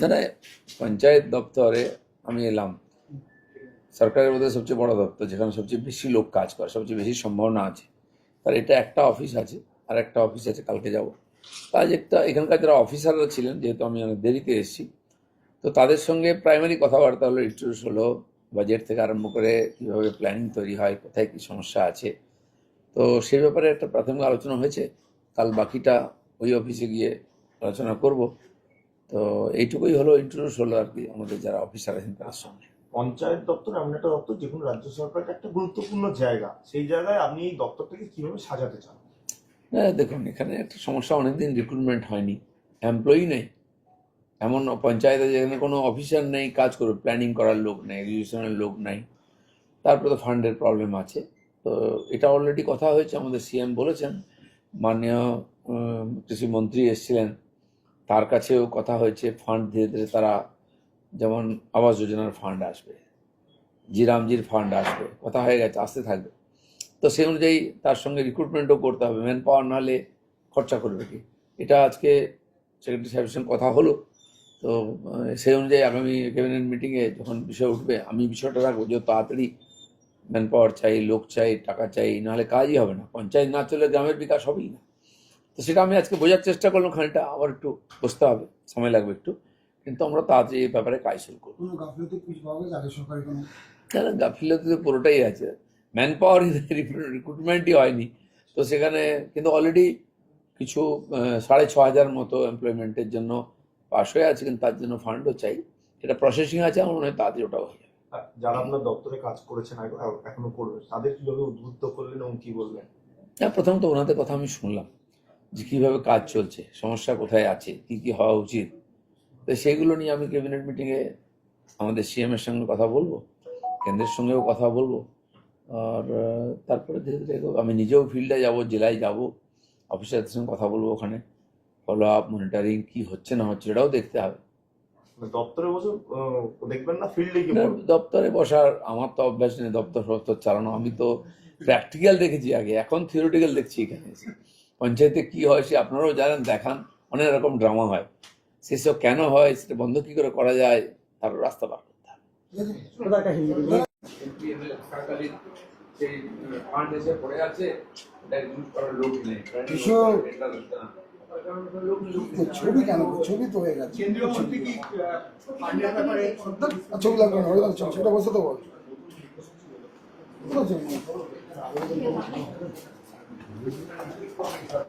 দাদা পঞ্চায়েত দপ্তরে আমি এলাম, সরকারের মধ্যে সবচেয়ে বড় দপ্তর, যেখানে সবচেয়ে বেশি লোক কাজ করে, সবচেয়ে বেশি সম্ভাবনা আছে। তার এটা একটা অফিস আছে, আর একটা অফিস আছে, কালকে যাব। কাজ একটা, এখানকার যারা অফিসাররা ছিলেন, যেহেতু আমি অনেক দেরিতে এসেছি, তো তাদের সঙ্গে প্রাইমারি কথাবার্তা হলো, ইন্ট্রোডিউস হলো, বাজেট থেকে আরম্ভ করে কীভাবে প্ল্যানিং তৈরি হয়, কোথায় কী সমস্যা আছে। তো সেই ব্যাপারে একটা প্রাথমিক আলোচনা হয়েছে। কাল বাকিটা ওই অফিসে গিয়ে আলোচনা করব। তো এইটুকুই হলো, ইন্ট্রোডিউস হলো আর কি আমাদের যারা অফিসার আছেন তাদের সঙ্গে। পঞ্চায়েত দপ্তর এমন একটা দপ্তর যে কোনো রাজ্য সরকারের একটা গুরুত্বপূর্ণ জায়গা, সেই জায়গায় আপনি এই দপ্তরটাকে কিভাবে সাজাতে চান? হ্যাঁ দেখুন, এখানে একটা সমস্যা, অনেকদিন রিক্রুটমেন্ট হয়নি, এমপ্লয়ি নেই। এমন পঞ্চায়েতে যেখানে কোনো অফিসার নেই কাজ করবে, প্ল্যানিং করার লোক নেই, রিজিস্ট্রেশনের লোক নাই, তারপরে তো ফান্ডের প্রবলেম আছে। তো এটা অলরেডি কথা হয়েছে, আমাদের সিএম বলেছেন, মাননীয় কৃষিমন্ত্রী এসেছিলেন, তার কাছেও কথা হয়েছে। ফান্ড ধীরে ধীরে তারা, যেমন আবাস যোজনার ফান্ড আসবে, জিরামজির ফান্ড আসবে, কথা হয়ে গেছে, আসতে থাকবে। তো সেই অনুযায়ী তার সঙ্গে রিক্রুটমেন্টও করতে হবে, ম্যান পাওয়ার নাহলে খরচা করবে কি। এটা আজকে সেক্রেটারি সাহেবের সঙ্গে কথা হলো। তো সেই অনুযায়ী আগামী ক্যাবিনেট মিটিংয়ে যখন বিষয় উঠবে, আমি বিষয়টা রাখবো যে তাড়াতাড়ি ম্যান পাওয়ার চাই, লোক চাই, টাকা চাই, নাহলে কাজই হবে না। পঞ্চায়েত না চলে গ্রামের বিকাশ হবেই না। তো সেটা আমি আজকে বোঝার চেষ্টা করলাম, খানিকটা আবার একটু বসতে হবে, সময় লাগবে একটু, কিন্তু আমরা তাড়াতাড়ি এই ব্যাপারে কাজ শুরু করবো। কেন গাফিলতি তো পুরোটাই আছে, ম্যান পাওয়ার রিক্রুটমেন্টই হয়নি। তো সেখানে কিন্তু অলরেডি কিছু 6,500 মতো এমপ্লয়মেন্টের জন্য পাস হয়ে আছে, কিন্তু তার জন্য ফান্ডও চাই, এটা প্রসেসিং আছে, আমার মনে হয় তাড়াতাড়ি ওটাও হয়ে যাবে। যারা আপনার দপ্তরে কাজ করেছেন, এখনো করবেন, তাদের কিভাবে উদ্বুদ্ধ করলেন এবং কি বললেন? হ্যাঁ, প্রথমত ওনাদের কথা আমি শুনলাম যে কীভাবে কাজ চলছে, সমস্যা কোথায় আছে, কী কী হওয়া উচিত। তো সেইগুলো নিয়ে আমি ক্যাবিনেট মিটিংয়ে আমাদের সিএমের সঙ্গে কথা বলবো, কেন্দ্রের সঙ্গেও কথা বলবো। আর তারপরে ধীরে ধীরে আমি নিজেও ফিল্ডে যাব, জেলায় যাব, অফিসারদের সঙ্গে কথা বলবো, ওখানে ফলো আপ, মনিটরিং কী হচ্ছে না হচ্ছে এটাও দেখতে হবে। দপ্তরে বসে দেখবেন না, ফিল্ডে গিয়ে? দপ্তরে বসার আমার তো অভ্যাস নেই, দপ্তর চালানো। আমি তো প্র্যাকটিক্যাল দেখেছি আগে, এখন থিওরিটিক্যাল দেখছি এখানে এসে। পঞ্চায়েতে কী হয় সে আপনারাও জানেন, দেখান, অনেক রকম ড্রামা হয়, সেসব কেন হয়, সেটা বন্ধ কী করে করা যায়, তার রাস্তা বার করতে হবে। ছবি কেন, ছবি তো হয়ে গেছে, ছবি লাগবে না, ছবিটা বসে তো বল।